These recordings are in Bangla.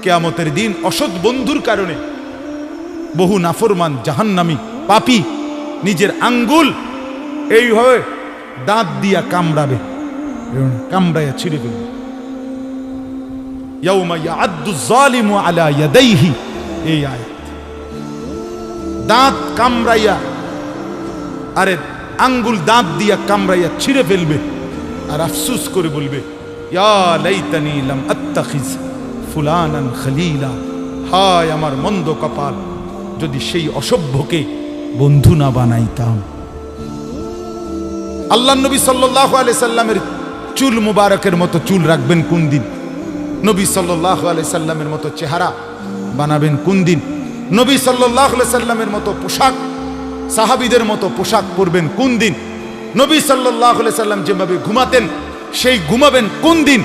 কিয়ামতের দিন অসৎ বন্ধুর কারণে বহু নাফরমান জাহান্নামী পাপী নিজের আঙ্গুল এইভাবে দাঁত দিয়া কামড়াবে, কামড়াইয়া ছিঁড়ে ফেলবে। ইয়াউমা ইয়াআদ্দু যালিমু আলা ইয়াদাইহি, এই আয়াত। দাঁত কামড়াইয়া, আরে আঙ্গুল দাঁত দিয়া কামড়াইয়া ছিঁড়ে ফেলবে আর আফসোস করে বলবে, ইয়া লাইতানি লাম আত্তাখিজ ফুলানান খলিলা, হায় আমার মন্দ কপাল, যদি সেই অসভ্যকে বন্ধু না বানাইতাম। আল্লাহ নবী সাল্লাল্লাহু আলাইহি সাল্লামের চুল মুবারকের মতো চুল রাখবেন কোন দিন? নবী সাল্লাল্লাহু আলাইহি সাল্লামের মতো চেহারা বানাবেন কোন দিন? নবী সাল্লাল্লাহু আলাইহি সাল্লামের মতো পোশাক, সাহাবীদের মতো পোশাক পরবেন কোন দিন? নবী সাল্লাল্লাহু আলাইহি সাল্লাম যেভাবে ঘুমাতেন সেই ঘুমাবেন কোন দিন?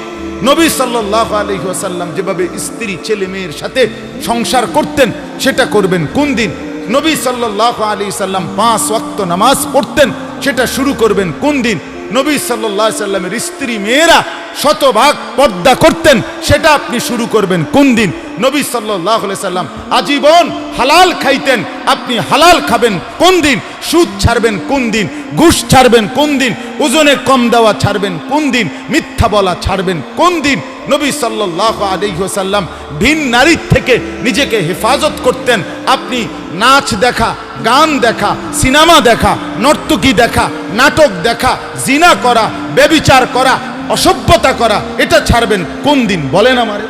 নবী সাল্লাল্লাহু আলাইহি ওয়াসাল্লাম যেভাবে স্ত্রী ছেলে মেয়ের সাথে সংসার করতেন সেটা করবেন কোন দিন? নবী সাল্লাল্লাহু আলাইহি সাল্লাম 5 ওয়াক্ত নামাজ পড়তেন, সেটা শুরু করবেন কোন দিন? নবী সাল্লাল্লাহু আলাইহি সাল্লামের স্ত্রী মেয়েরা শতভাগ পর্দা করতেন, সেটা আপনি শুরু করবেন কোন দিন? নবী সাল্লাল্লাহু আলাইহি সাল্লাম আজীবন হালাল খাইতেন, আপনি হালাল খাবেন কোন দিন? সুদ ছাড়বেন কোন দিন? ঘুষ ছাড়বেন কোন দিন? ওজনে কম দেওয়া ছাড়বেন কোন দিন? মিথ্যা বলা ছাড়বেন কোন দিন? নবী সাল্লাল্লাহু আলাইহি ওয়াসাল্লাম ভিন নারীর থেকে নিজেকে হেফাজত করতেন, আপনি নাচ দেখা, গান দেখা, সিনেমা দেখা, নর্তকী দেখা, নাটক দেখা, জিনা করা, ব্যভিচার করা, অসভ্যতা করা, এটা ছাড়বেন কোন দিন? বলেন আমারে।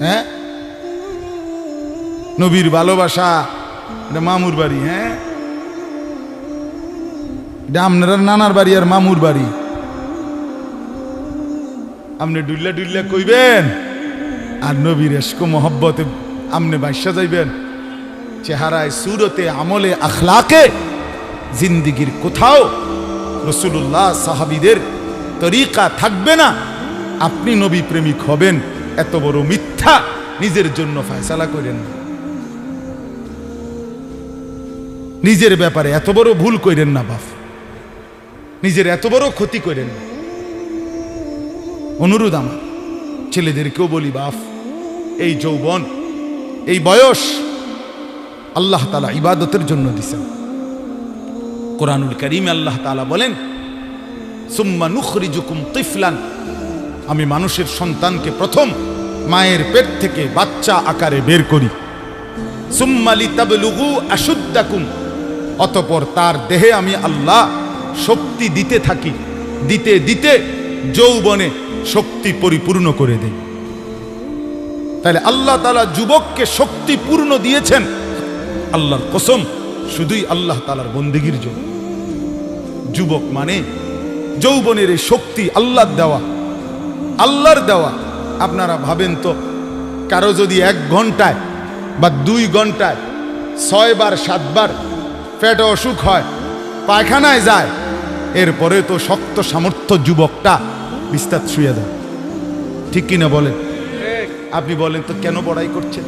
হ্যাঁ, নবীর ভালোবাসা এটা মামুর বাড়ি, হ্যাঁ এটা আপনার নানার বাড়ি আর মামুর বাড়ি। আপনি ডুল্লা ডুল্লা কইবেন আর নবীর ইশক মোহব্বতে আপনি বাইশা যাইবেন। চেহারায়, সুরতে, আমলে, আখলাকে জিন্দিগির কোথাও রাসূলুল্লাহ সাহাবীদের তরিকা থাকবে না। আপনি নবী প্রেমিক হবেন, এত বড় মিথ্যা নিজের জন্য ফয়সালা করেন না। নিজের ব্যাপারে এত বড় ভুল করেন না বাপ, নিজের এত বড় ক্ষতি করেন না। অনুরোধ আমার ছেলেদেরকেও বলি, বাপ এই যৌবন, এই বয়স আল্লাহ তাআলা ইবাদতের জন্য দিয়েছেন। কোরআনুল কারীমে আল্লাহ তাআলা বলেন, সুম্মা নুখরিজুকুম তিফলান, আমি মানুষের সন্তানকে প্রথম মায়ের পেট থেকে বাচ্চা আকারে বের করি। সুম্মা লিতাবলুগু আশুদ্দাকুম, অতঃপর তার দেহে আমি আল্লাহ শক্তি দিতে থাকি, দিতে দিতে যৌবনে শক্তি পরিপূর্ণ করে দেই। তাহলে আল্লাহ তাআলা যুবককে শক্তি পূর্ণ দিয়েছেন, আল্লাহর কসম, শুধুই আল্লাহ তাআলার বন্দেগীর জন্য। যুবক মানে যৌবনের এই শক্তি আল্লাহর দেওয়া, আল্লাহর দেওয়া। আপনারা ভাবেন তো, কারো যদি 1 ঘন্টায় বা 2 ঘন্টায় 6 বার 7 বার পেটে অসুখ হয়, পায়খানায় যায়, এরপরে তো শক্ত সামর্থ্য যুবকটা বিস্তার শুয়ে দেয়, ঠিক কিনা বলেন? আপনি বলেন তো কেন বড়াই করছেন?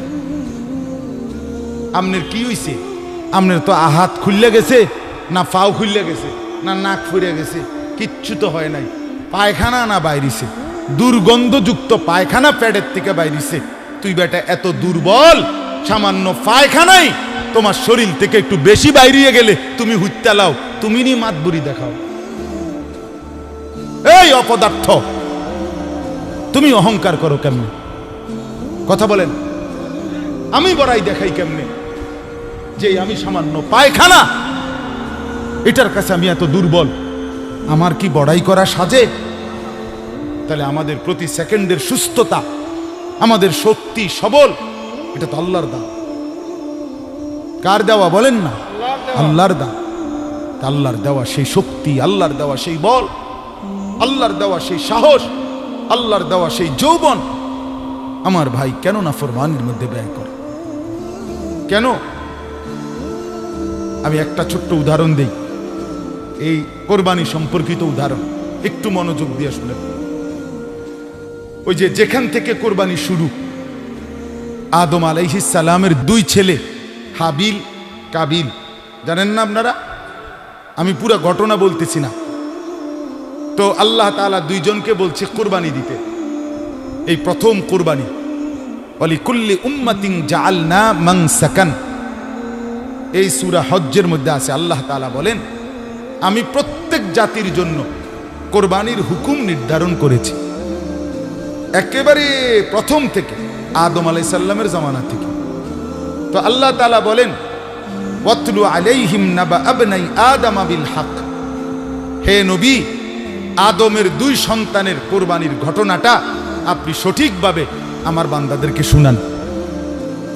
আপনার কি হইছে? আপনার তো হাত খুললে গেছে, না পাও খুললে গেছে, না নাক ফুরে গেছে, কিচ্ছু তো হয় নাই। পায়খানা না বাইরিছে, দুর্গন্ধযুক্ত পায়খানা পেটের থেকে বাইরিছে। তুই বেটা এত দুর্বল, সামান্য পায়খানাই তোমার শরীর থেকে একটু বেশি বাইরিয়ে গেলে তুমি হুইত্যা লাও, তুমি নি মাতবুরি দেখাও। এই অপদার্থ, তুমি অহংকার করো কেমনে? কথা বলেন, আমি বড়াই দেখাই কেমনে যে আমি সামান্য পায়খানা, এটার কাছে আমি এত দুর্বল? আমার কি বড়াই করা সাজে? তাহলে আমাদের প্রতি সেকেন্ডের সুস্থতা, আমাদের শক্তি, সবল, এটা তো আল্লাহর দান। কার দেওয়া বলেন না? আল্লাহর দান। আল্লাহর দেওয়া সেই শক্তি, আল্লাহর দেওয়া সেই বল, আল্লাহর দেওয়া সেই সাহস, আল্লাহর দেওয়া সেই যৌবন আমার ভাই কেন নাফরমানির মধ্যে ব্যয় করে? কেন? আমি একটা ছোট্ট উদাহরণ দেই, এই কোরবানি সম্পর্কিত উদাহরণ, একটু মনোযোগ দিয়ে শুনেন। ওই যে যেখান থেকে কোরবানি শুরু, আদম আলাইহিস সালামের 2 ছেলে হাবিল কাবিল, জানেন না আপনারা? আমি পুরো ঘটনা বলতেছি না। তো আল্লাহ তাআলা 2 জনকে বলছে কোরবানি দিতে। এই প্রথম কুরবানি। ওয়ালিকুল্লি উম্মাতিন জাআলনা মানসাকান, এই সূরা হজ্জের মধ্যে আছে। আল্লাহ তাআলা বলেন, আমি প্রত্যেক জাতির জন্য কোরবানির হুকুম নির্ধারণ করেছি, একেবারে প্রথম থেকে, আদম আলাইহিস সালামের জামানা থেকে। তো আল্লাহ তাআলা বলেন, ওয়াতলু আলাইহিম নাবা আবনাই আদম বিল হক, হে নবী, আদমের দুই সন্তানের কোরবানির ঘটনাটা আপনি সঠিকভাবে আমার বান্দাদেরকে শুনান।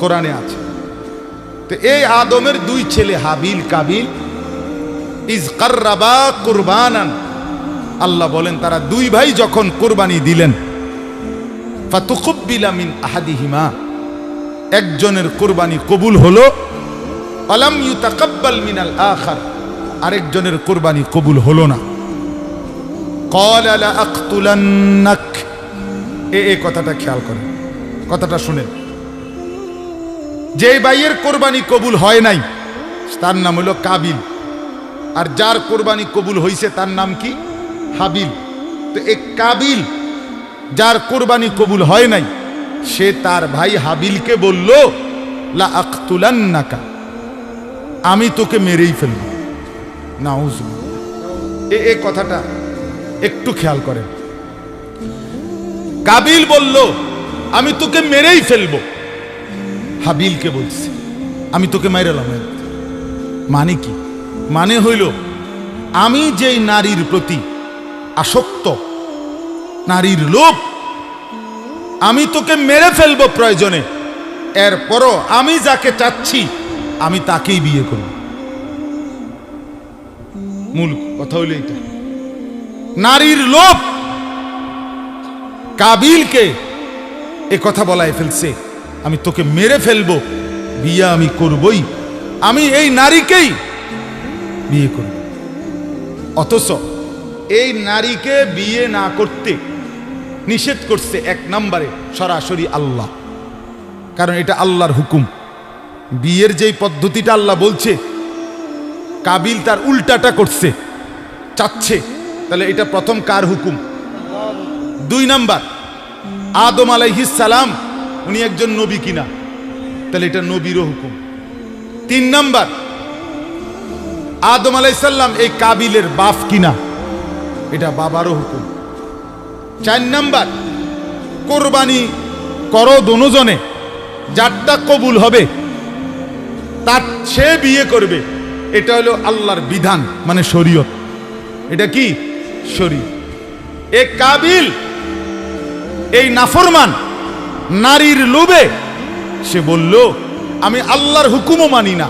কোরআনে আছে। তো এই আদমের দুই ছেলে হাবিল কাবিল, ইজ কাররাবা কুরবানান, আল্লাহ বলেন তারা দুই ভাই যখন কোরবানি দিলেন, ফাতুকুব্বিলা মিন আহাদিহিমা, একজনের কোরবানি কবুল হলো, আলাম ইউতাকাব্বাল মিনাল আখার, আরেকজনের কোরবানি কবুল হলো না। ক্বালা লা আকতুলান্নাক, এই কথাটা খেয়াল করেন, কথাটা শুনেন। যে ভাইয়ের কোরবানি কবুল হয় নাই তার নাম হলো কাবিল, আর যার কোরবানি কবুল হয়েছে তার নাম কি? হাবিল। তো এই কাবিল, যার কোরবানি কবুল হয় নাই, সে তার ভাই হাবিলকে বলল, লা আকতুলান্নাকা, আমি তোকে মেরেই ফেলব। নাউযুবিল্লাহ, এই কথাটা একটু খেয়াল করেন। কাবিল বলল, আমি তোকে মেরেই ফেলবো। হাবিলকে বলছে, আমি তোকে মাইরালাম। মানে কি? মানে হইল, আমি যেই নারীর প্রতি আসক্ত, নারীর লোভ, আমি তোকে মেরে ফেলবো প্রয়োজনে, এরপরও আমি যাকে চাচ্ছি আমি তাকেই বিয়ে করব। মূল কথা হইল এটা, নারীর লোভ কাবিলকে এ কথা বলায় ফেলছে, আমি তোকে মেরে ফেলবো, বিয়ে আমি করবই, আমি এই নারীকেই বিয়ে করব। অথচ এই নারীকে বিয়ে না করতে নিষেধ করছে এক নম্বরে সরাসরি আল্লাহ, কারণ এটা আল্লাহর হুকুম। বিয়ের যেই পদ্ধতিটা আল্লাহ বলছে, কাবিল তার উল্টাটা করছে, চাচ্ছে, তাহলে এটা প্রথম কার হুকুম? দুই নাম্বার, আদম আলাইহিস সালাম উনি একজন নবী কিনা, তাহলে এটা নবীরও হুকুম। তিন নাম্বার, আদম আলাইহিস সালাম এই কাবিলের বাপ কিনা, এটা বাবারও হুকুম। চার নাম্বার, কোরবানি করো দুজনে, যারটা কবুল হবে তার সে বিয়ে করবে, এটা হলো আল্লাহর বিধান, মানে শরীয়ত। এটা কি? শরীয়ত। এই কাবিল, এই নাফরমান, নারীর লোভে সে বলল, আমি আল্লাহর হুকুমও মানি না,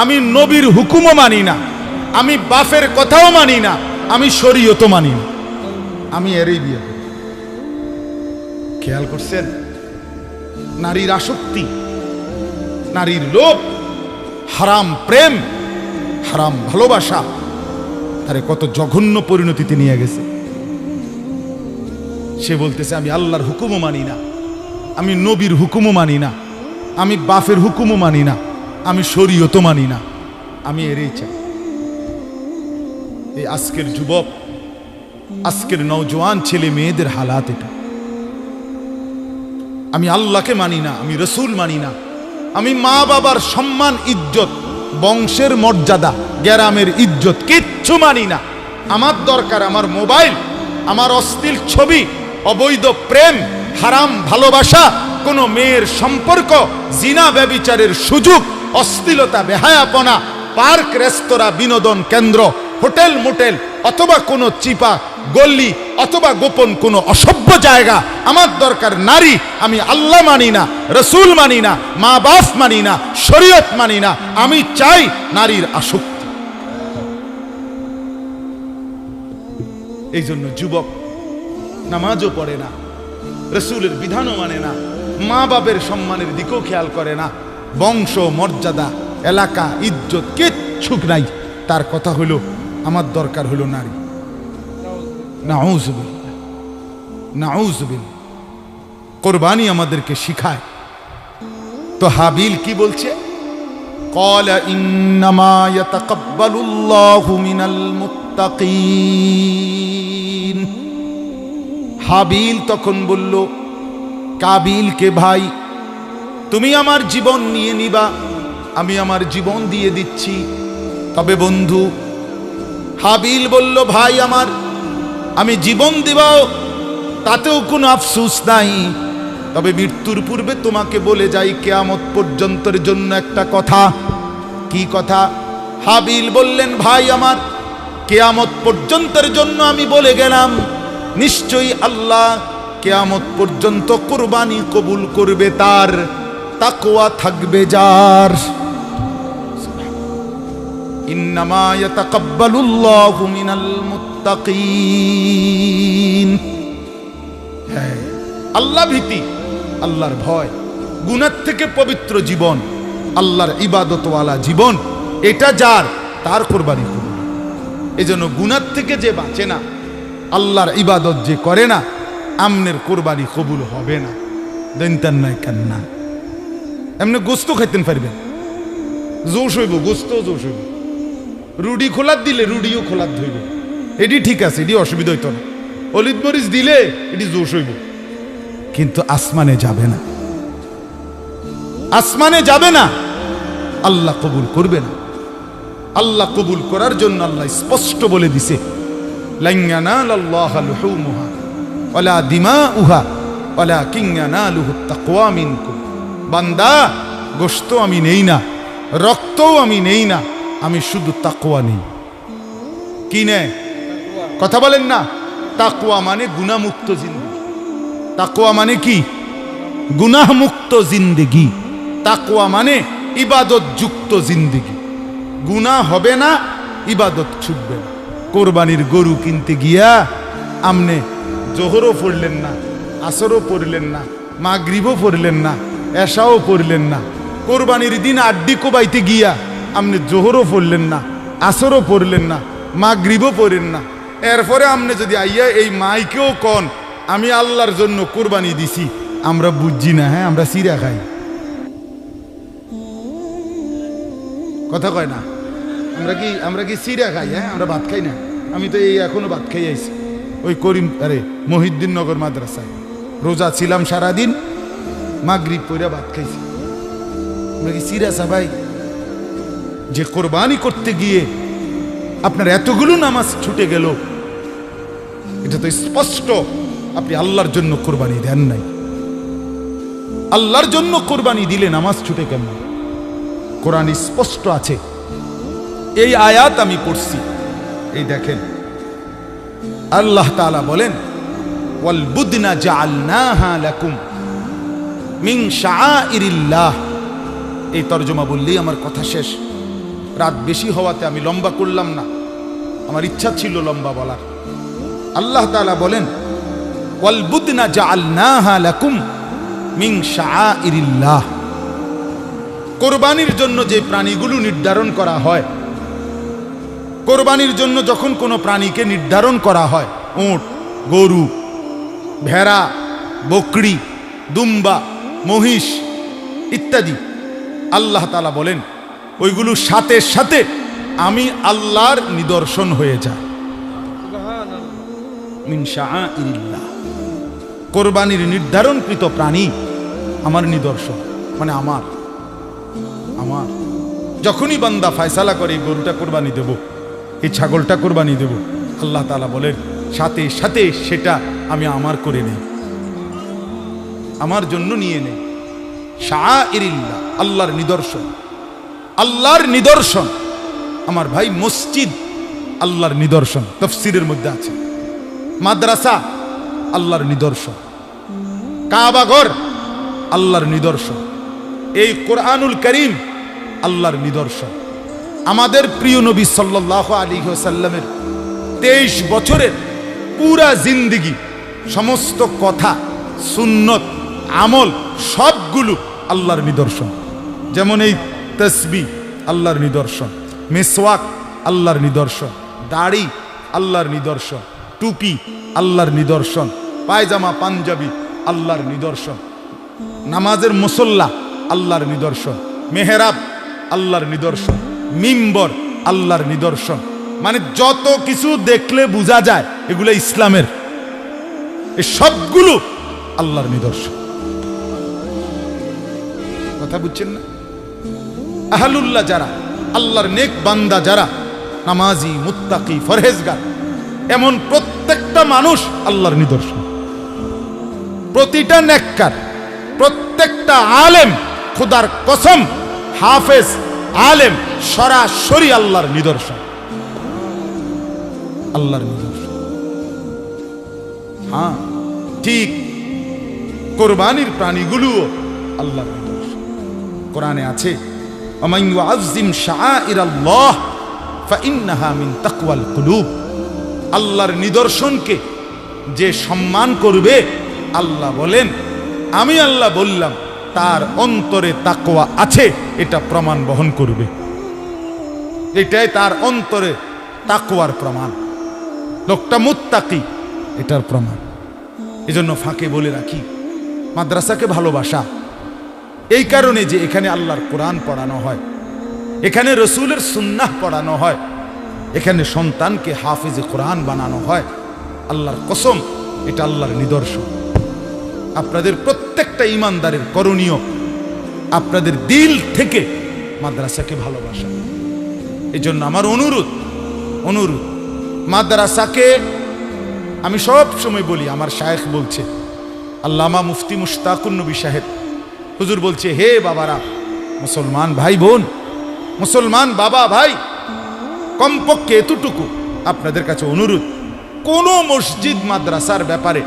আমি নবীর হুকুমও মানি না, আমি বাপের কথাও মানি না, আমি শরীয়তও মানি না, আমি এরই বিয়ে করি। খেয়াল করছেন? নারীর আসক্তি, নারীর লোভ, হারাম প্রেম, হারাম ভালোবাসা, তারে কত জঘন্য পরিণতিতে নিয়ে গেছে। সে বলতেছে, আমি আল্লাহর হুকুমও মানি না, আমি নবীর হুকুমও মানি না, আমি বাপের হুকুমও মানি না, আমি শরীয়তও মানি না, আমি এরই চাই। এই আজকের যুবক, আজকের নওজোয়ান ছেলে মেয়েদের হালাত এটা। আমি আল্লাহকে মানি না, আমি রসুল মানি না, আমি মা বাবার সম্মান ইজ্জত, বংশের মর্যাদা, গ্রামের ইজ্জত কিচ্ছু মানি না। আমার দরকার আমার মোবাইল, আমার অশ্লীল ছবি, অবৈধ প্রেম, হারাম ভালোবাসা, কোনো মেয়ের সম্পর্ক, জিনা ব্যভিচারের সুযোগ, অশ্লীলতা, বেহায়াপনা, পার্ক, রেস্তোরাঁ, বিনোদন কেন্দ্র, হোটেল মোটেল, অথবা কোনো চিপা গল্লি, অথবা গোপন কোনো অসভ্য জায়গা। আমার দরকার নারী, আমি আল্লাহ মানি না, রসুল মানি না, মা বাপ মানি না, শরীয়ত মানি না, আমি চাই নারীর আসক্তি। এই জন্য যুবক নামাজও পড়ে না, রসুলের বিধানও মানে না, মা বাপের সম্মানের দিকেও খেয়াল করে না, বংশ মর্যাদা, এলাকা, ইজ্জত কিচ্ছু নাই। তার কথা হলো, আমার দরকার হলো নারী। নাউযুবিল্লাহ, নাউযুবিল্লাহ। কোরবানি আমাদেরকে শিখায়। তো হাবিল কি বলছে? ক্বালা ইন্নামা ইয়াতাকাব্বালুল্লাহু মিনাল মুত্তাকিন। হাবিল তখন বলল, কাবিলকে, ভাই তুমি আমার জীবন নিয়ে নিবা, আমি আমার জীবন দিয়ে দিচ্ছি। তবে বন্ধু হাবিল বলল, ভাই আমার, আমি জীবন দিবাও তাতেও কোনো আফসোস নাই, তবে মৃত্যুর পূর্বে তোমাকে বলে যাই কিয়ামত পর্যন্তের জন্য একটা কথা। কি কথা? হাবিল বললেন, ভাই আমার, কিয়ামত পর্যন্তের জন্য আমি বলে গেলাম, নিশ্চয়ই আল্লাহ কিয়ামত পর্যন্ত কুরবানি কবুল করবে তার, তাকওয়া থাকবে যার। ইন্নামা ইয়াতাকাব্বালুল্লাহু মিনাল মুত্তাকিন। আল্লাহ ভীতি, আল্লাহর ভয়, গুনাহ থেকে পবিত্র জীবন, আল্লাহর ইবাদতওয়ালা জীবন, এটা যার, তার কোরবানি কবুল। এজন্য গুনাহ থেকে যে বাঁচে না, আল্লাহর ইবাদত যে করে না, আমনের কোরবানি কবুল হবে না। দেনতেন নাই কান্না, এমনি গোস্ত খাইতেন পারবেন, জোশ হইব, গোস্ত জোশ হইব। রুডি খোলার দিলে রুডিও খোলার ধইব, এটি ঠিক আছে, এটি অসুবিধা হইতো না। অলিদ মরিচ দিলে এটি জোশ হইব, কিন্তু আসমানে যাবে না, আসমানে যাবে না, আল্লাহ কবুল করবে না। আল্লাহ কবুল করার জন্য আল্লাহ স্পষ্ট বলে দিছে, লান ইয়ানালাল্লাহা লুহুমুহা ওয়ালা দিমাউহা ওয়ালাকিন ইয়ানালুহুত তাকওয়া মিনকুম। বান্দা, গোশত আমি নেই না, রক্তও আমি নেই না, আমি শুধু তাকওয়া নেই। কি নেই? কথা বলেন না। তাকওয়া মানে গুনাহমুক্ত জিন্দেগি। তাকওয়া মানে কি? গুনাহমুক্ত জিন্দেগি। তাকওয়া মানে ইবাদত যুক্ত জিন্দেগি। গুনাহ হবে না, ইবাদত ছুটবে না। কোরবানির গরু কিনতে গিয়া আমনে জোহরও পড়লেন না, আসরও পড়লেন না, মাগরিবও পড়লেন না, এশাও পড়লেন না। কোরবানির দিন আড্ডি কোবাইতে গিয়া আমনে জোহরও পড়লেন না, আসরও পড়লেন না, মাগরিবও পড়েন না। এরপরে আমনে যদি আইয়া এই মাইকেও কন আমি আল্লাহর জন্য কোরবানি দিছি, আমরা বুঝছি না। হ্যাঁ, আমরা সিরা খাই, কথা কয় না। আমরা কি সিরা খাই? হ্যাঁ, আমরা ভাত খাই না। আমি তো এই এখনো ভাত খাই আইছি ওই মহিউদ্দিন নগর মাদ্রাসায়। রোজা ছিলাম সারাদিন, মাগরিব পইরা ভাত খাইছি। আমরা কি সিরা ভাই? যে কোরবানি করতে গিয়ে আপনার এতগুলো নামাজ ছুটে গেল, এটা তো স্পষ্ট আপনি আল্লাহর জন্য কোরবানি দেন নাই। আল্লাহর জন্য কোরবানি দিলে নামাজ ছুটে কেমন? কোরআন স্পষ্ট আছে। এই আয়াত আমি পড়ছি, এই দেখেন আল্লাহ তাআলা বলেন, ওয়াল বুদনা জাআলনাহা লাকুম মিন শাআইরিল্লাহ। এই তরজমা বললেই আমার কথা শেষ। রাত বেশি হওয়াতে আমি লম্বা করলাম না, আমার ইচ্ছা ছিল লম্বা বলার। আল্লাহ তাআলা বলেন, ওয়াল বুদনা জাআলনাহা লাকুম মিন শাআইরিল্লাহ। কোরবানির জন্য যে প্রাণীগুলো নির্ধারণ করা হয়, কোরবানির জন্য যখন কোনো প্রাণীকে নির্ধারণ করা হয়, উট, গরু, ভেড়া, বকরি, দুম্বা, মহিষ ইত্যাদি, আল্লাহ তাআলা বলেন ওইগুলো সাথে সাথে আমি আল্লাহর নিদর্শন হয়ে যায়। মিন শাআইরিল্লাহ। কোরবানির নির্ধারণকৃত প্রাণী আমার নিদর্শন, মানে আমার। যখনই বান্দা ফয়সালা করে এই গরুটা কোরবানি দেব, এই ছাগলটা কোরবানি দেব, আল্লাহ তাআলা বলেন সাথে সাথে সেটা আমি আমার করে নেই, আমার জন্য নিয়ে নেই। শাআইরিল্লাহ, আল্লাহর নিদর্শন। আল্লাহর নিদর্শন আমার ভাই, মসজিদ আল্লাহর নিদর্শন, তাফসীরের মধ্যে আছে। মাদ্রাসা আল্লাহর নিদর্শন, কাবা ঘর আল্লাহর নিদর্শন, এই কোরআনুল কারীম আল্লাহর নিদর্শন। আমাদের প্রিয় নবী সাল্লাল্লাহু আলাইহি ওয়াসাল্লামের 23 বছরের পুরা জিন্দেগি, সমস্ত কথা, সুন্নত, আমল সবগুলো আল্লাহর নিদর্শন। যেমন এই তাসবিহ আল্লাহর নিদর্শন, মিসওয়াক আল্লাহর নিদর্শন, দাড়ি আল্লাহর নিদর্শন, টুপি আল্লাহর নিদর্শন, পায়জামা পাঞ্জাবি আল্লাহর নিদর্শন, নামাজের মুসল্লা আল্লাহর নিদর্শন, মেহরাব আল্লাহর নিদর্শন, মিম্বর আল্লাহর নিদর্শন। মানে যত কিছু দেখলে বোঝা যায় এগুলো ইসলামের, এই সবগুলো আল্লাহর নিদর্শন। কথা বুঝছেন না? আহলুল্লাহ যারা, আল্লাহর নেক বান্দা যারা, নামাজি, মুত্তাকি, ফরহেজগার, এমন প্রত্যেকটা মানুষ আল্লাহর নিদর্শন। প্রতিটা নেককার, প্রত্যেকটা আলেম, খোদার কসম, হাফেজ, আলেম সরাসরি আল্লাহর নিদর্শন, আল্লাহর নিদর্শন। হ্যাঁ, ঠিক কোরবানির প্রাণীগুলোও আল্লাহর নিদর্শন। কোরআনে আছে, ওমান ইউআযযিম শাআইরাল্লাহ ফাইন্নাহা মিন তাকওয়াল কুলুব। আল্লাহর নিদর্শনকে যে সম্মান করবে, আল্লাহ বলেন, আমি আল্লাহ বললাম তার অন্তরে তাকওয়া আছে, এটা প্রমাণ বহন করবে। এটাই তার অন্তরে তাকওয়ার প্রমাণ, লোকটা মুত্তাকি, এটার প্রমাণ। এজন্য ফাঁকে বলে রাখি, মাদ্রাসাকে ভালোবাসা এই কারণে যে এখানে আল্লাহর কোরআন পড়ানো হয়, এখানে রসুলের সুন্নাহ পড়ানো হয়, এখানে সন্তানকে হাফিজে কোরআন বানানো হয়। আল্লাহর কসম, এটা আল্লাহর নিদর্শন। আপনাদের প্রত্যেকটা ইমানদারের করণীয় আপনাদের দিল থেকে মাদ্রাসাকে ভালোবাসা। এই জন্য আমার অনুরোধ, মাদ্রাসাকে আমি সব সময় বলি, আমার শায়েখ বলছে, আল্লামা মুফতি মুশতাকুন নবী সাহেব হুজুর বলছে, হে বাবারা, মুসলমান ভাই বোন, মুসলমান বাবা ভাই, কমপক্ষে এতটুকু আপনাদের কাছে অনুরোধ, কোন মসজিদ মাদ্রাসার ব্যাপারে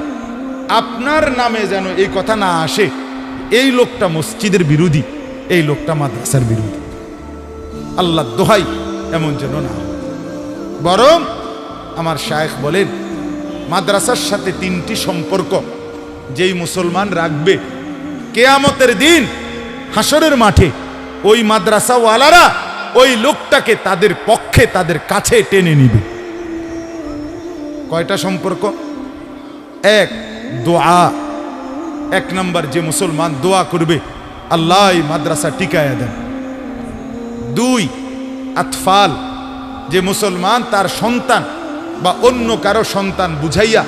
আপনার নামে যেন এই কথা না আসে, এই লোকটা মসজিদের বিরোধী, এই লোকটা মাদ্রাসার বিরোধী। আল্লাহ দোহাই, এমন যেন না। বরং আমার শায়েখ বলেন, মাদ্রাসার সাথে তিনটি সম্পর্ক যেই মুসলমান রাখবে, কিয়ামতের দিন হাসরের মাঠে ওই মাদ্রাসাওয়ালারা ওই লোকটাকে তাদের পক্ষে, তাদের কাছে টেনে নিবে। কয়টা সম্পর্ক? এক, দোয়া। এক নাম্বার, যে মুসলমান দোয়া করবে, আল্লাহ মাদ্রাসা টিকায়া দেন। দুই, আতফাল, যে মুসলমান তার সন্তান বা অন্য কারো সন্তান বুঝাইয়া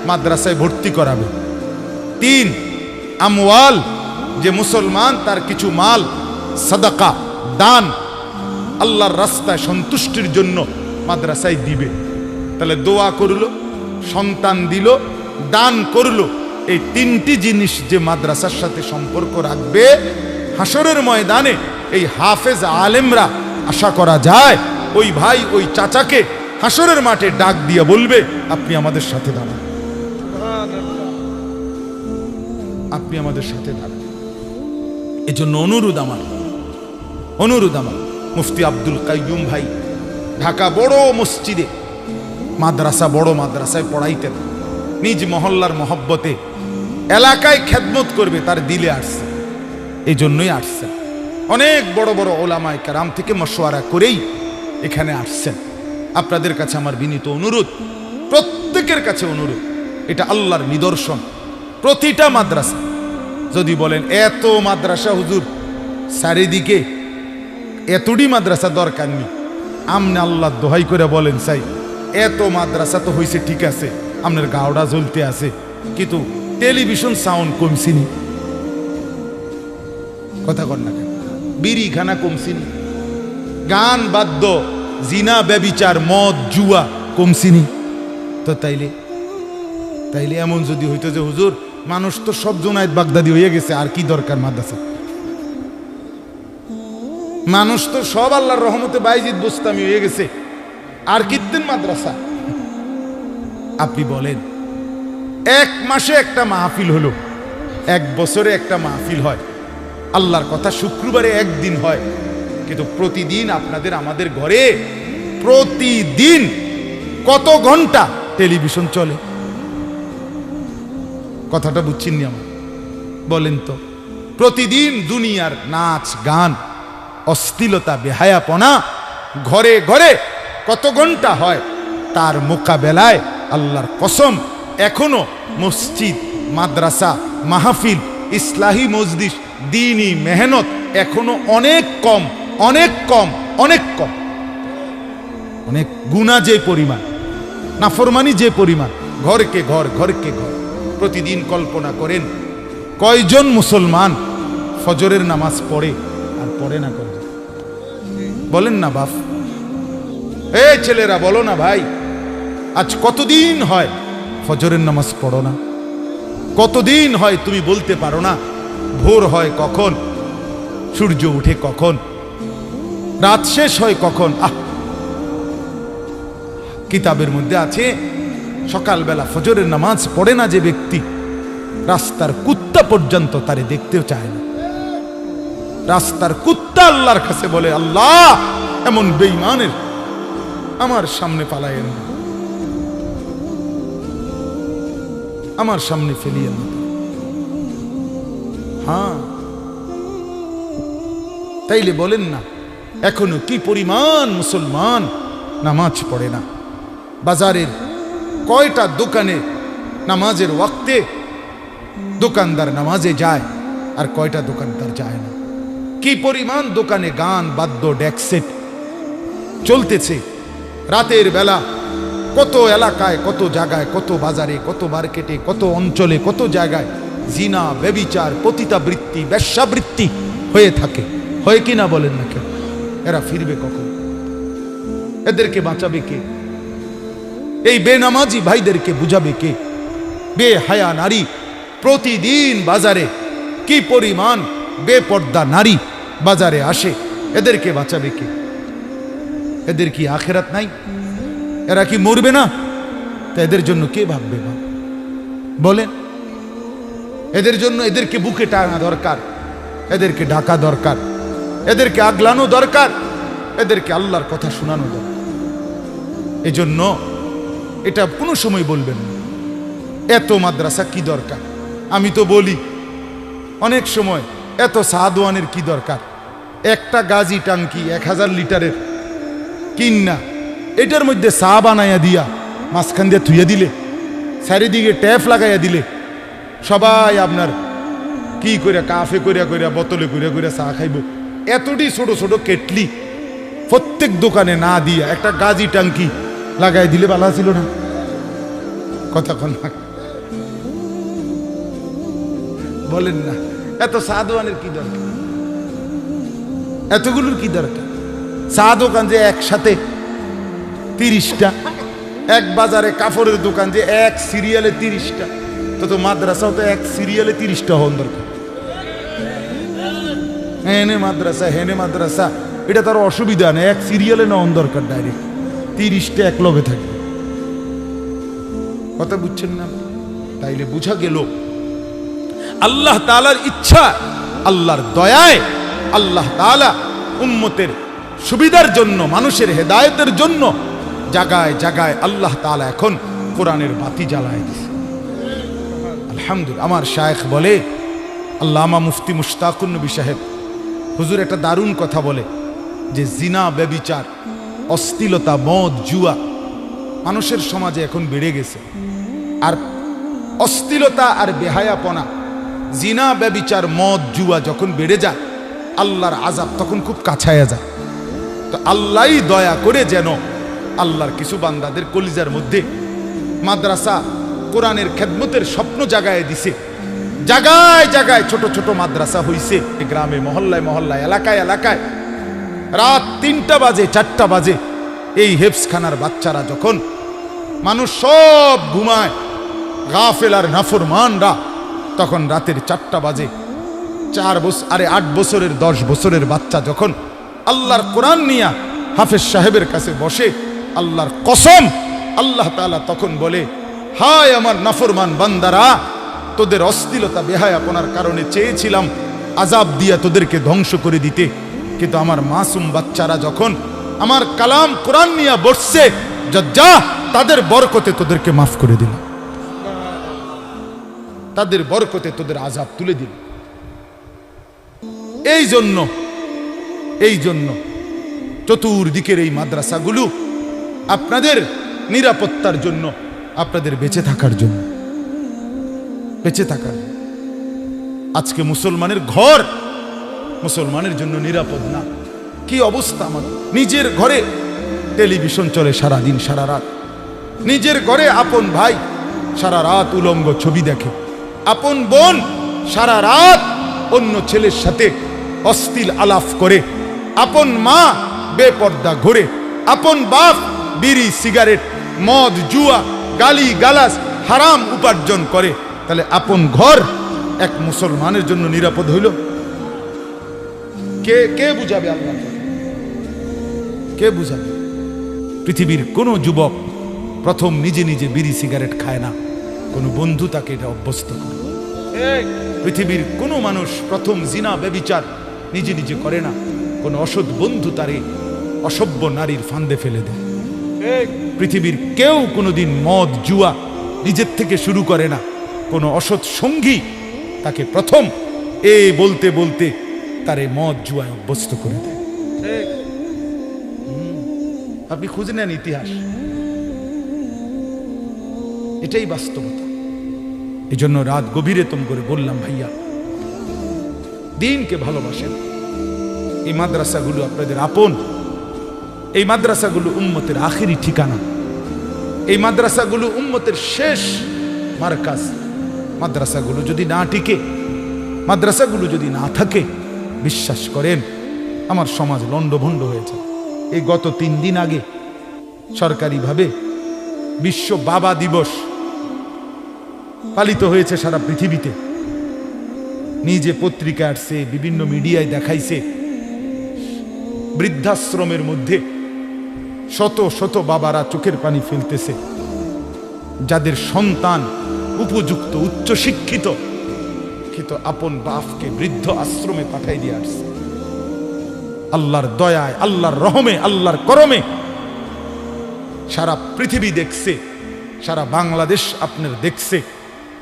মাদ্রাসায় ভর্তি করাবে। তিন, আমওয়াল, যে মুসলমান তার কিছু মাল, সাদাকা, দান, আল্লাহর রাস্তায় সন্তুষ্টির জন্য মাদ্রাসায় দিবে। তাহলে দোয়া করলো, সন্তান দিল, দান করলো, এই তিনটি জিনিস যে মাদ্রাসার সাথে সম্পর্ক রাখবে, হাসরের ময়দানে এই হাফেজ আলেমরা আশা করা যায় ওই ভাই, ওই চাচাকে হাসরের মাঠে ডাক দিয়ে বলবে, আপনি আমাদের সাথে দাঁড়ান, আপনি আমাদের সাথে দাঁড়ান। এজন্য অনুরোধ আমার, মুফতি আব্দুল কাইয়ুম ভাই ঢাকা বড় মসজিদে মাদ্রাসা, বড় মাদ্রাসায় পড়াইতেন। নিজ মহল্লার মহব্বতে এলাকায় খেদমত করবে, তার দিলে আসছে, এই জন্যই আসছেন। অনেক বড় বড় ওলামায়ে কেরাম থেকে মশওয়ারা করেই এখানে আসছেন। আপনাদের কাছে আমার বিনীত অনুরোধ, প্রত্যেকের কাছে অনুরোধ, এটা আল্লাহর নিদর্শন। প্রতিটা মাদ্রাসা, যদি বলেন এত মাদ্রাসা হুজুর চারিদিকে, এতটি মাদ্রাসা দরকার নেই, আমনে আল্লাহ দোহাই করে বলেন, চাই এত মাদ্রাসা তো হয়েছে, ঠিক আছে, আপনার গাওড়া জ্বলতে আছে, কিন্তু টেলিভিশন সাউন্ড কমছিনি, কথা কর না কেন, বিড়িখানা কমছিনি, গান বাদ্য, জিনা ব্যভিচার, মদ জুয়া কমছিনি। তো তাইলে এমন যদি হইতো যে হুজুর মানুষ তো সব জোনায়েত বাগদাদি হয়ে গেছে, আর কি দরকার মাদ্রাসা, মানুষ তো সব আল্লাহর রহমতে বাইজিদ বুস্তামি হয়ে গেছে, আর কিত্তেন মাদ্রাসা। আপনি বলেন, এক মাসে একটা মাহফিল হলো, এক বছরে একটা মাহফিল হয়, আল্লাহর কথা শুক্রবারে একদিন হয়, কিন্তু প্রতিদিন আপনাদের আমাদের ঘরে প্রতিদিন কত ঘন্টা টেলিভিশন চলে? কথাটা বুঝছেন নি আমার? বলেন তো, প্রতিদিন দুনিয়ার নাচ গান, অশ্লীলতা, বেহায়াপনা ঘরে ঘরে কত ঘন্টা হয়? তার মোকাবেলায় আল্লাহর কসম এখনো মসজিদ, মাদ্রাসা, মাহফিল, ইসলাহি মজলিস, দ্বীনি মেহনত এখনো অনেক কম, অনেক কম, অনেক কম। অনেক গুনাহ যে পরিমাণ, নাফরমানি যে পরিমাণ, ঘরকে ঘর, ঘরকে ঘর। প্রতিদিন কল্পনা করেন কয়জন মুসলমান ফজরের নামাজ পড়ে আর পড়ে না করে? বলেন না বাপ, এই ছেলেরা বলো না ভাই, আজ কতদিন হয় ফজরের নামাজ পড়ো না? কতদিন হয় তুমি বলতে পারো না ভোর হয় কখন, সূর্য উঠে কখন, রাত শেষ হয় কখন? কিতাবের মধ্যে আছে সকালবেলা ফজরের নামাজ পড়ে না যে ব্যক্তি, রাস্তার কুত্তা পর্যন্ত তারে দেখতেও চায় না। রাস্তার কুত্তা আল্লাহর কাছে বলে, আল্লাহ এমন বেঈমানের আমার সামনে পালায়েন না, আমার সামনে ফেলিয়েন না। হ্যাঁ, তাইলে বলেন না এখনো কি পরিমাণ মুসলমান নামাজ পড়ে না? বাজারের কয়টা দোকানে নামাজের ওয়াক্তে দোকানদার নামাজে যায় আর কয়টা দোকানদার যায় না? কি পরিমাণ দোকানে গান বাদ্য ডেকসেট চলতেছে রাতের বেলা, কত এলাকায়, কত জায়গায়, কত বাজারে, কত মার্কেটে, কত অঞ্চলে, কত জায়গায় জিনা, ব্যভিচার, পতিতাবৃত্তি, বেশ্যাবৃত্তি হয়ে থাকে। হয় কি না বলেন না কেন? এরা ফিরবে কখন? এদেরকে বাঁচাবে কে? এই বেনামাজি ভাইদেরকে বুঝাবে কে? বেহায়া নারী প্রতিদিন বাজারে, কি পরিমাণ বেপর্দা নারী বাজারে আসে, এদেরকে বাঁচাবে কে? এদের কি আখেরাত নাই? এরা কি মরবে না? তা এদের জন্য কে ভাববে? বলেন, এদের জন্য এদেরকে বুকে টানা দরকার, এদেরকে ঢাকা দরকার, এদেরকে আগলানো দরকার, এদেরকে আল্লাহর কথা শোনানো দরকার। এজন্য এটা কোনো সময় বলবেন না এত মাদ্রাসা কি দরকার। আমি তো বলি অনেক সময় এত সাদওয়ানের কি দরকার? একটা গাজী টাঙ্কি 1000 লিটারের কিন্না এটার মধ্যে চা বানাইয়া দিয়া মাঝখান দিয়ে থুইয়া দিলে, চারিদিকে ট্যাপ লাগাইয়া দিলে, সবাই আপনার কি করে কাফে করিয়া করিয়া বোতলে করিয়া করিয়া চা খাইব। এতটি ছোট ছোট কেটলি প্রত্যেক দোকানে না দিয়া একটা গাজী টাঙ্কি লাগাই দিলে ভালো ছিল না? কথা কন না, বলেন না এত চা দোকানের কি দরকার? এতগুলোর কি দরকার? চা দোকান যে একসাথে 30টা, এক বাজারে কাপড়ের দোকান যে এক সিরিয়ালে 30টা, তো মাদ্রাসাও তো এক সিরিয়ালে 30টা হন দরকার। হেনে মাদ্রাসা হেনে মাদ্রাসা, এটা তার অসুবিধা নেই, এক সিরিয়ালে না হন দরকার, ডাইরেক্ট 30টা এক লগে থাকবে। কথা বুঝছেন না? তাইলে বুঝা গেল আল্লাহ তাআলার ইচ্ছা, আল্লাহর দয়ায় আল্লাহ তাআলা উম্মতের সুবিধার জন্য, মানুষের হেদায়েতের জন্য জায়গায় জায়গায় আল্লাহ তাআলা এখন কোরআনের বাতি জ্বালায় দিয়েছে। আলহামদুলিল্লাহ। আমার শায়েখ বলে, আল্লামা মুফতি মুশতাকুন নবী সাহেব হুজুর একটা দারুণ কথা বলে যে জিনা, ব্যভিচার, অশ্লীলতা, মদ, জুয়া মানুষের সমাজে এখন বেড়ে গেছে। আর অশ্লীলতা আর বেহায়াপনা, জিনা, ব্যভিচার, মদ, জুয়া যখন বেড়ে যায় আল্লাহর আযাব তখন খুব কাছায়া যায়। তো আল্লাহই দয়া করে যেন আল্লাহর কিছু বান্দাদের কলিজার মধ্যে মাদ্রাসা, কোরআনের খেদমতের স্বপ্ন জাগায় দিছে। জায়গায় জায়গায় ছোট ছোট মাদ্রাসা হইছে, গ্রামে, মহল্লায় মহল্লায়, এলাকায় এলাকায়। রাত 3টা বাজে, 4টা বাজে এই হেফজখানার বাচ্চারা যখন, মানুষ সব ঘুমায়, গাফেল আর নাফরমানরা তখন রাতের 4টা বাজে 8 বছরের 10 বছরের বাচ্চা যখন আল্লাহর কোরআন নিয়া হাফেজ সাহেবের কাছে বসে, আল্লাহর কসম আল্লাহ তাআলা তখন বলে, হায় আমার নাফরমান বান্দারা, তোদের অশ্লীলতা বেহায়াপনার কারণে চেয়েছিলাম আযাব দিয়া তোদেরকে ধ্বংস করে দিতে, কিন্তু আমার মাসুম বাচ্চারা যখন আমার কালাম কোরআন নিয়ে বসছে, যা তাদের বরকতে তোদেরকে মাফ করে দিল, তাদের বরকতে তোদের আযাব তুলে দিল। এই জন্য চতুর্দিকের এই মাদ্রাসাগুলো আপনাদের নিরাপত্তার জন্য, আপনাদের বেঁচে থাকার জন্য, বেঁচে থাকার। আজকে মুসলমানের ঘর মুসলমানের জন্য নিরাপদ না। কি অবস্থা! আমার নিজের ঘরে টেলিভিশন চলে সারাদিন সারা রাত, নিজের ঘরে আপন ভাই সারা রাত উলঙ্গ ছবি দেখে, আপন বোন সারা রাত অন্য ছেলের সাথে অশ্লীল আলাপ করে, আপন মা বেপর্দা ঘুরে, আপন বাপ বিড়ি সিগারেট মদ জুয়া গালি গালাজ হারাম উপার্জন করে, তাহলে আপন ঘর এক মুসলমানের জন্য নিরাপদ হইল? কে কে বুঝাবে? আল্লাহ কে বুঝাবে? পৃথিবীর কোন যুবক প্রথম নিজে নিজে বিড়ি সিগারেট খায় না, কোন বন্ধু তাকে এটা অভ্যস্ত করে। পৃথিবীর কোন মানুষ প্রথম জিনা ব্যভিচার নিজে নিজে করে না, কোন অসৎ বন্ধু তারে অসভ্য নারীর ফান্দে ফেলে দেয়। পৃথিবীর কেউ কোনোদিন মদ জুয়া নিজের থেকে শুরু করে না, কোন অসৎ সঙ্গী তাকে প্রথম বলতে বলতে তারে মদ জুয়ায় অভ্যস্ত করে দেয়। আপনি খুঁজে নেন ইতিহাস, এটাই বাস্তবতা। এই জন্য রাত গভীরে তুম করে বললাম, ভাইয়া দিনকে ভালোবাসেন। এই মাদ্রাসাগুলো আপনাদের আপন, এই মাদ্রাসাগুলো উম্মতের আখিরি ঠিকানা, এই মাদ্রাসাগুলো উম্মতের শেষ মারকাজ। মাদ্রাসাগুলো যদি না টিকে, মাদ্রাসাগুলো যদি না থাকে, বিশ্বাস করেন আমার সমাজ লন্ডভন্ড হয়েছে। এই গত 3 দিন আগে সরকারিভাবে বিশ্ব বাবা দিবস পালিত হয়েছে সারা পৃথিবীতে। নিজে পত্রিকা আসছে, বিভিন্ন মিডিয়ায় দেখাইছে, বৃদ্ধাশ্রমের মধ্যে শত শত বাবারা চোখের পানি ফেলতেছে, যাদের সন্তান উপযুক্ত উচ্চশিক্ষিত, কিন্তু আপন বাপকে বৃদ্ধ আশ্রমে পাঠাই দিয়ে আসছে। আল্লাহর দয়ায়, আল্লাহর রহমে, আল্লাহর করমে সারা পৃথিবী দেখছে, সারা বাংলাদেশ আপনার দেখছে।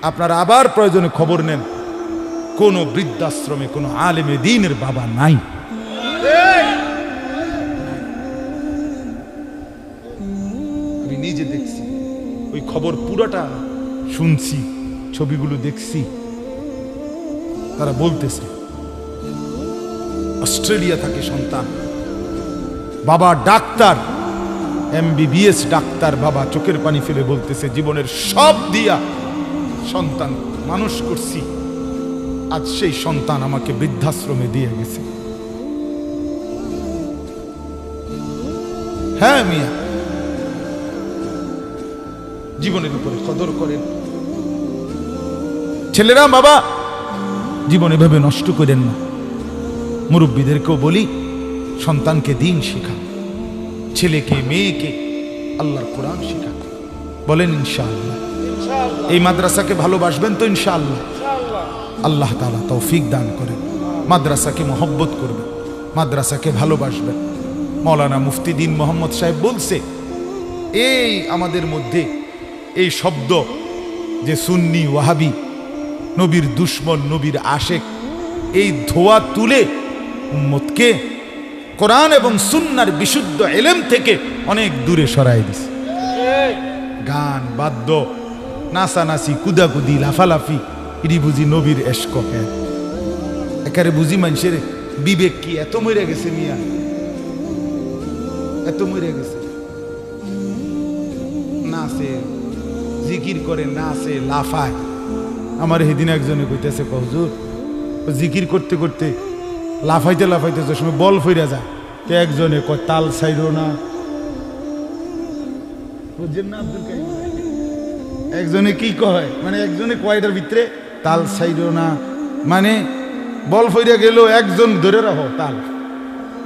আপনারা আবার প্রয়োজনে খবর নেন, কোন বৃদ্ধাশ্রমে কোন আলেমে দ্বীনের বাবা নাই। আমি নিজে দেখছি, ওই খবর পুরোটা শুনছি, ছবিগুলো দেখছি। তারা বলতেছে অস্ট্রেলিয়া থাকে সন্তান, বাবা ডাক্তার, MBBS ডাক্তার, বাবা চোখের পানি ফেলে বলতেছে জীবনের সব দিয়া সন্তান মানুষ করছি, আজ সেই সন্তান আমাকে বৃদ্ধাশ্রমে দিয়ে গেছে। হ্যাঁ মিয়া, জীবনের উপরে কদর করেন। ছেলেরা বাবা জীবন এভাবে নষ্ট করেন না। মুরব্বীদেরকেও বলি, সন্তানকে দিন শেখা, ছেলেকে মেয়েকে আল্লাহর কোরআন শেখা। বলেন ইনশাআল্লাহ। এই মাদ্রাসাকে ভালোবাসবেন তো ইনশাআল্লাহ? আল্লাহ তাআলা তৌফিক দান করেন। মাদ্রাসাকে মহব্বত করবেন, মাদ্রাসাকে ভালোবাসবেন। মৌলানা মুফতি দ্বীন মোহাম্মদ সাহেব বলছে, এই আমাদের মধ্যে এই শব্দ যে সুন্নি ওয়াহাবি, নবীর দুশ্মন, নবীর আশেক, এই ধোয়া তুলে উম্মতকে কোরআন এবং সুন্নাহর বিশুদ্ধ ইলম থেকে অনেক দূরে সরাই দিছে। গান বাদ্য নাচানাচি কুদাকুদি লাফালাফি, এটি বুঝি নবীর এশক? হ্যাঁ, একারে বুঝি মানুষের বিবেক কি এত মরে গেছে মিয়া, এত মরে গেছে। নাচে, জিকির করে, নাচে, লাফায়। আমার সেদিন একজনে কইতেছে, হুজুর জিকির করতে করতে লাফাইতে লাফাইতে যে সময় বল ফিরে যায়, তো একজনে কয় তাল ছাইরো না, বুঝছেন না আব্দুল কাইম? একজনে কি কয়, মানে একজনে কয়টার ভিতরে তাল ছাইরো না, মানে বল ফিরে গেল, একজন ধরে রাখো তাল,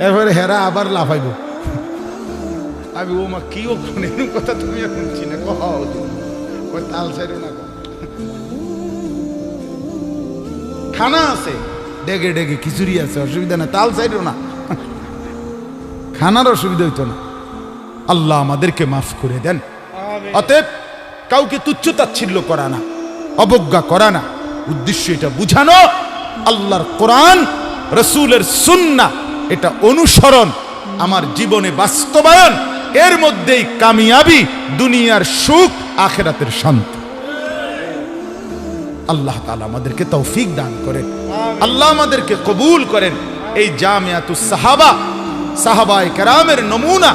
এরপরে হেরা আবার লাফাইব। আমি ও মা কি কথা তুমি শুনছি না, কয় তাল ছাইরো না। খানা আছে, ডেগে ডেগে খিচুড়ি আছে, অসুবিধা না, তাল চাইরো না, খানার অসুবিধা হইতো না। আল্লাহ আমাদেরকে মাফ করে দেন। অতএব কাউকে তুচ্ছতাচ্ছিল্য করা না, অবজ্ঞা করা না, উদ্দেশ্য এটা বুঝানো আল্লাহর কোরআন রাসূলের সুন্নাহ এটা অনুসরণ, আমার জীবনে বাস্তবায়ন, এর মধ্যেই কামিয়াবি, দুনিয়ার সুখ, আখিরাতের শান্তি। আল্লাহ তাআলা আমাদেরকে তৌফিক দান করেন, আল্লাহ আমাদেরকে কবুল করেন। এই জামিয়াতুস সাহাবা, সাহাবায়ে কেরামের নমুনা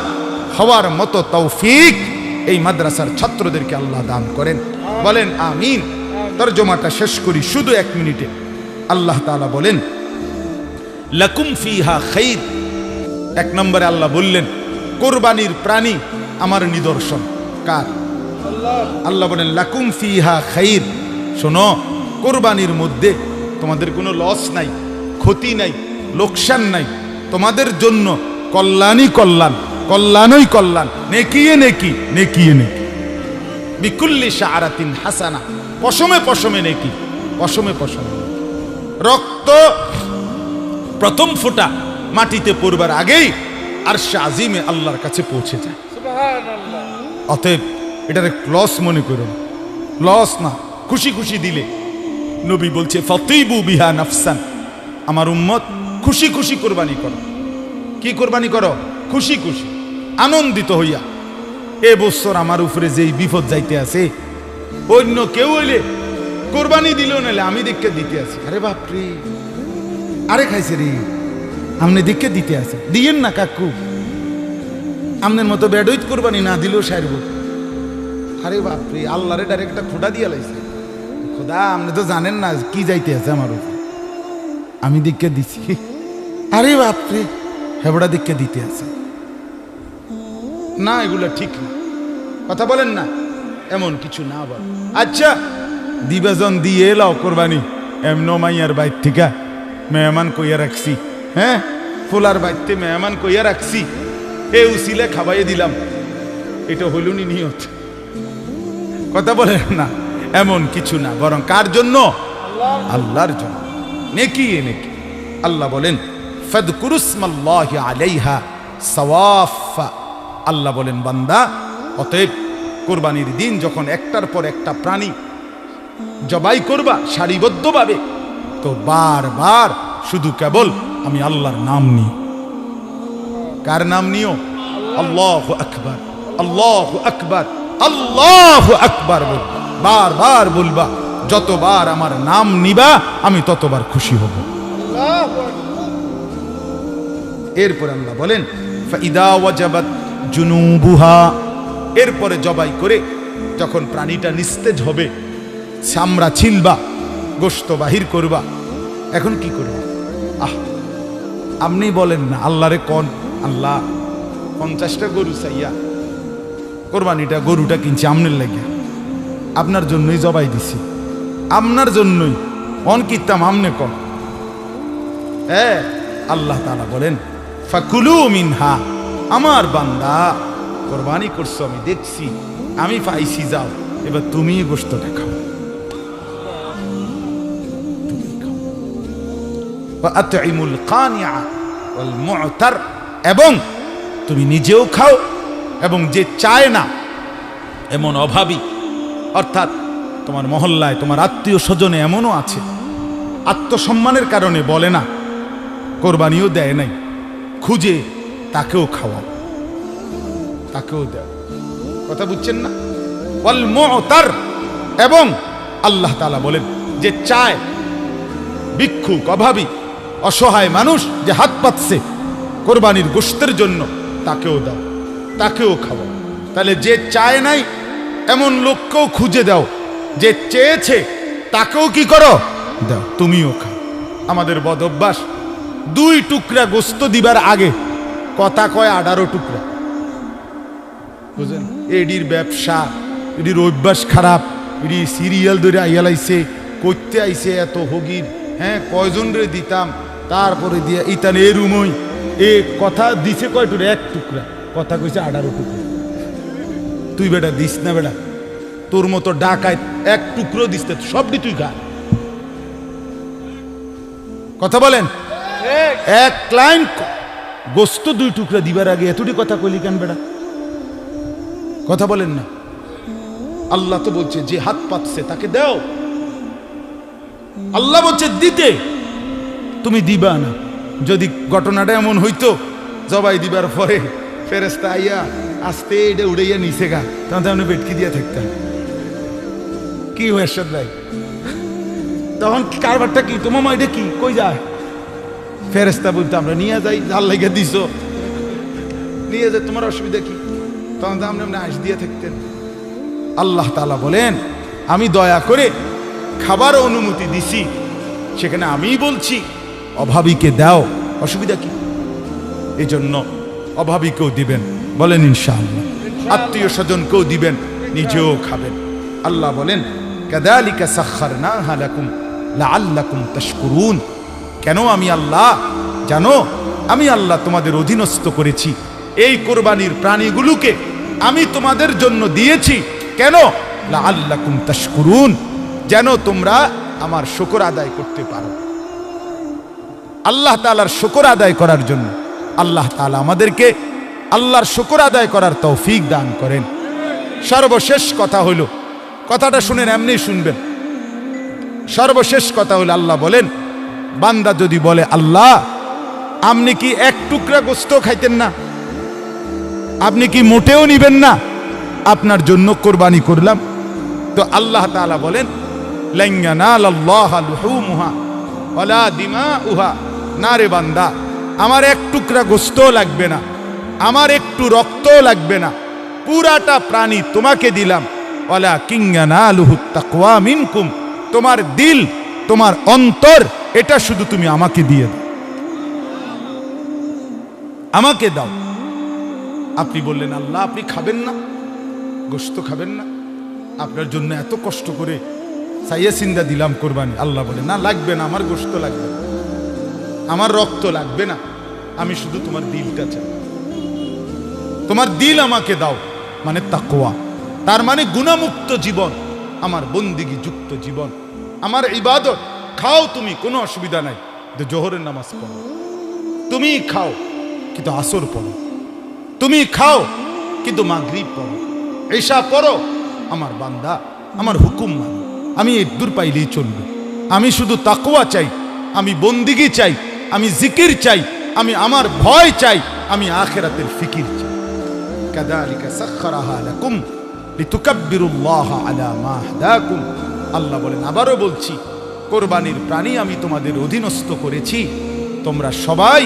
হওয়ার মতো তৌফিক এই মাদ্রাসার ছাত্রদেরকে আল্লাহ দান করেন। বলেন আমিন। তরজমাটা শেষ করি শুধু 1 মিনিটে। আল্লাহ তাআলা বলেন লাকুম ফিহা খাইর। এক নম্বরে আল্লাহ বললেন কোরবানির প্রাণী আমার নিদর্শন। কার? আল্লাহ বলেন লাকুম ফিহা খাইর। শোনো, কোরবানির মধ্যে তোমাদের কোনো লস নাই, ক্ষতি নাই, লোকসান নাই। তোমাদের জন্য কল্যাণই কল্যাণ, কল্যাণই কল্যাণ, নেকিয়ে নেকি, নেকিয়ে নেকি। বিকুল্লি শাআরাতিন হাসানা, পশমে পশমে নেকি, পশমে পশমে। রক্ত প্রথম ফোঁটা মাটিতে পড়বার আগেই আরশে আজিমে আল্লাহর কাছে পৌঁছে যায়। অতএব এটার লস মনে করুন, লস না, খুশি খুশি দিলে। নবী বলছে ফাতিবু বিহা নাফসান, আমার উম্মত খুশি খুশি কোরবানি করো। কি কোরবানি করো? খুশি খুশি, আনন্দিত হইয়া। এ বছর আমার উপরে যেই বিপদ যাইতে আছে, অন্য কেউ হইলে কোরবানি দিলেও নাইলে আমি দেখে দিতে আছি। আরে বাপরে, আরে খাইছে রে, আমনে দেখে দিতে আছে, দিয়েন না কাকু। আমনের মতো বেডইত কোরবানি না দিলেও সারব। আরে বাপরে, আল্লাহরে ডাইরেক্ট একটা খোদা দিয়া লাইছে। খোদা আপনি তো জানেন না কি যাইতে আছে আমার উপর, আমি দেখে দিছি। আরে বাপরে, হেবড়া দেখে দিতে আছে না, এগুলা ঠিক না। কথা বলেন না, এমন কিছু না বল। আচ্ছা দিবাজন দিয়ে এলাও কোরবানি, এমন মাইয়ার বাইর থেকে মেহমান কইয়া রাখছি, হ্যাঁ ফুলার বাইতে মেহমান কইয়া রাখছি, এ উসিলে খাবাইয়ে দিলাম, এটা হইল নি নিয়ত। কথা বলেন না, এমন কিছু না, বরং কার জন্য? আল্লাহর জন্য, নেকি নেকি। আল্লাহ বলেন ফাদকুরুসমাল্লাহি আলাইহা সাওয়াফা। আল্লাহ বলেন বান্দা, অতএব কোরবানির দিন যখন একটার পর একটা প্রাণী জবাই করবা সারিবদ্ধভাবে, তো বারবার শুধু কেবল আমি আল্লাহর নাম নিও। কার নাম নিও? আল্লাহু আকবার, আল্লাহু আকবার, আল্লাহু আকবার বল, বারবার বলবা। যতবার আমার নাম নিবা আমি ততবার খুশি হব। এরপর আল্লাহ বলেন ফাইদা ওয়াজাবাত জুনুবুহা। এরপরে জবাই করে যখন প্রাণীটা নিস্তেজ হবে, চামড়া ছিলবা, গোশত বাহির করবা, এখন কি করবা? আপনি বলেন না, আল্লাহরে কোন আল্লাহ 50টা গরু চাইয়া কোরবানিটা গরুটা কিনছি আমনের লাগে, আপনার জন্যই জবাই দিছি, আপনার জন্যই অন কিতাম আমনে কন। হ্যাঁ, আল্লাহ তাআলা বলেন ফাকুলু মিনহা। আমার বান্দা কোরবানি করছো, আমি দেখছি, আমি পাইছি, যাও এবার তুমি গোশতটা খাও। আতইমুল কানিআ ওয়াল মু'তার, এবং তুমি নিজেও খাও এবং যে চায় না এমন অভাবী, অর্থাৎ তোমার মহল্লায় তোমার আত্মীয় স্বজনে এমনও আছে আত্মসম্মানের কারণে বলে না, কোরবানিও দেয় নাই, খুঁজে তাকেও খাওয়াও, তাকেও দেও। কথা বুঝছেন না? ওয়াল মু'তার, এবং আল্লাহ তাআলা বলেন যে চায়, ভিক্ষুক, অভাবী, অসহায় মানুষ যে হাত পাতছে কোরবানির গোশতের জন্য, তাকেও দাও, তাকেও খাওয়াও। তাহলে যে চায় নাই এমন লোককেও খুঁজে দাও, যে চেয়েছে তাকেও কি করো? দাও, তুমিও খাও। আমাদের বদ অভ্যাস, 2 টুকরা গোশত দিবার আগে কথা কয় 18 টুকরা। বুঝলেন? এডির ব্যবসা, এডির অভ্যাস খারাপ, এডি সিরিয়াল ধরে আইয়া লাইছে, করতে আইছে এত হগির, হ্যাঁ কয়জন রে দিতাম, তারপরে দিয়ে ইতান এ রুমই এ কথা দিছে কয় টুকরা? 1 টুকরা, কথা কইছে 18 টুকরা। তুই বেটা দিস না বেটা, তোর মতো ডাকায় 1 টুকরো দিস না, সবটি তুই খা। কথা বলেন? 1 লাইন গোস্ত 2 টুকরা দিবার আগে এতটি কথা কইলি কেন বেটা? কথা বলেন না? আল্লাহ তো বলছে যে হাত পাতছে তাকে দাও। আল্লাহ বলছে দিতে, তুমি দিবা না। যদি ঘটনাটা এমন হইতো জবাই দিবার পরে ফেরেশতা আইয়া আস্তে এটা উড়াইয়া নিচে গা, তখন আপনি বেটকি দিয়ে থাকতেন, কি এরশাদ ভাই? তখন কারবারটা কি? তোমার মা এটা কি কই যায়? ফেরেশতা বলতে আমরা নিয়ে যাই, জাল লেগে দিছ, নিয়ে যাই, তোমার অসুবিধা কি? তখন তো আপনি আইস দিয়ে থাকতেন। আল্লাহ তাআলা বলেন আমি দয়া করে খাবার অনুমতি দিছি, সেখানে আমিই বলছি অভাবীকে দাও, অসুবিধা কি? এই জন্য অভাবীকেও দিবেন, বলেন ইনশাআল্লাহ। আত্মীয় স্বজনকেও দিবেন, নিজেও খাবেন। আল্লাহ বলেন কাযালিকা সাখখারনাহা লাকুম লাআল্লাকুম তাশকুরুন। কেন আমি আল্লাহ জানো? আমি আল্লাহ তোমাদের অধীনস্থ করেছি এই কোরবানির প্রাণীগুলোকে, আমি তোমাদের জন্য দিয়েছি। কেন? লাআল্লাকুম তাশকুরুন, যেন তোমরা আমার শুকর আদায় করতে পারো। আল্লাহ তাআলার শুকর আদায় করার জন্য আল্লাহ তাআলা আমাদেরকে আল্লাহর শুকর আদায় করার তৌফিক দান করেন। সর্বশেষ কথা হলো, কথাটা শুনেন, এমনি শুনবেন। সর্বশেষ কথা হলো, আল্লাহ বলেন বান্দা যদি বলে আল্লাহ আপনি কি এক টুকরা গোস্ত খাইতেন না, আপনি কি মোটেও নিবেন না, আপনার জন্য কোরবানি করলাম। তো আল্লাহ তাআলা বলেন লান ইয়ানালাল্লাহা লুহুমুহা ওয়ালা দিমাউহা। না রে বান্দা, আমার এক টুকরা গোস্ত লাগবে না, আমার একটু রক্ত লাগবে না, পুরাটা প্রাণী তোমাকে দিলাম। ওয়ালাকিন ইয়ানালুহুত তাকওয়া মিনকুম, তোমার দিল, তোমার অন্তর, এটা শুধু তুমি আমাকে দিয়ে দাও, আমাকে দাও। আপনি বললেন আল্লাহ আপনি খাবেন না, গোশত খাবেন না, আপনার জন্য এত কষ্ট করে সাইয়া সিন্দা দিলাম কোরবানি। আল্লাহ বলে না, লাগবে না, আমার গোশত লাগবে না, আমার রক্ত লাগবে না, আমি শুধু তোমার দিলটা চাই, তোমার দিল আমাকে দাও। মানে তাকওয়া, তার মানে গুনাহমুক্ত জীবন, আমার বন্দিগি যুক্ত জীবন, আমার ইবাদত। খাও তুমি, কোনো অসুবিধা নাই, কিন্তু জোহরের নামাজ পড়ো, তুমি খাও কিন্তু আসর পড়ো, তুমি খাও কিন্তু মাগরিব পড়ো, ঈশা পড়ো। আমার বান্দা আমার হুকুম মানে, আমি এর দূর পাইলেই চলবে। আমি শুধু তাকওয়া চাই, আমি বন্দিগি চাই, আমি জিকির চাই, আমি আমার ভয় চাই, আমি আখিরাতের ফিকির চাই। কাযালিকা সাখখারাহা লাকুম লিতুকাব্বিরুল্লাহা আলা মা হাদাকুম। আল্লাহ বলেন, আবারও বলছি, কোরবানির প্রাণী আমি তোমাদের অধীনস্থ করেছি, তোমরা সবাই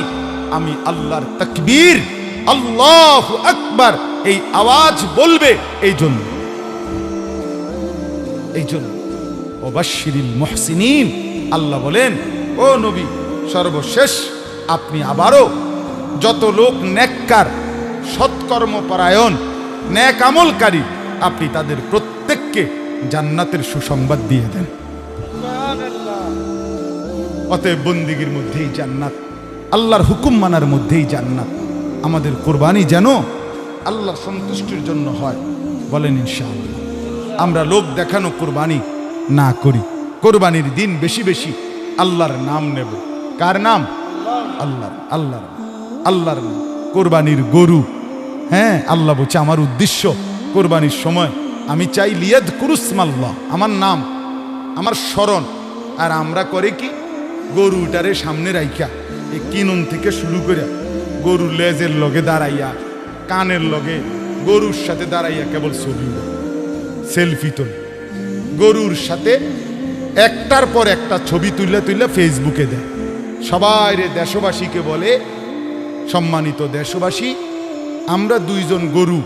আমি আল্লাহর তাকবীর, আল্লাহু আকবার এই আওয়াজ বলবে। এই জন্য ওয়াবাশশিরিল মুহসিনিন। আল্লাহ বলেন, ও নবী, সর্বশেষ আপনি আবারও যত লোক নেককার, সৎকর্মপরায়ণ, নেক আমলকারী, আপনি তাদের প্রত্যেককে জান্নাতের সুসংবাদ দিয়ে দেন। অতএব বন্দিগির মধ্যেই জান্নাত, আল্লাহর হুকুম মানার মধ্যেই জান্নাত। আমাদের কোরবানি যেন আল্লাহর সন্তুষ্টির জন্য হয়, বলেন ইনশাআল্লাহ। আমরা লোক দেখানো কোরবানি না করি, কোরবানির দিন বেশি বেশি আল্লাহর নাম নেব। কার নাম? আল্লাহর নাম। কোরবানির গরু, হ্যাঁ, আল্লাহ বলছে আমার উদ্দেশ্য কোরবানির সময় আমি চাই লিয়াযকুরুসমাল্লাহ, আমার নাম, আমার স্মরণ। আর আমরা করে কি, গরুটারে সামনে রাইখা এই কিনুন থেকে শুরু করে গরুর লেজের লগে দাঁড়াইয়া, কানের লগে গরুর সাথে দাঁড়াইয়া কেবল ছবি, সেলফি তোল, গরুর সাথে একটার পর একটা ছবি তুলে তুলে ফেসবুকে দেয়। সবাই রে দেশবাসীকে বলে, সম্মানিত দেশবাসী, আমরা দুইজন গরু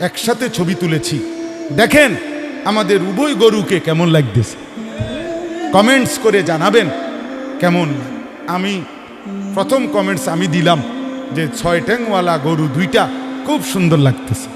একসাথে ছবি তুলেছি, দেখেন আমাদের উভয় গরুকে কেমন লাগতেছে, কমেন্টস করে জানাবেন কেমন। আমি প্রথম কমেন্টস আমি দিলাম যে 6 ঠ্যাংওয়ালা গরু দুইটা খুব সুন্দর লাগতেছে।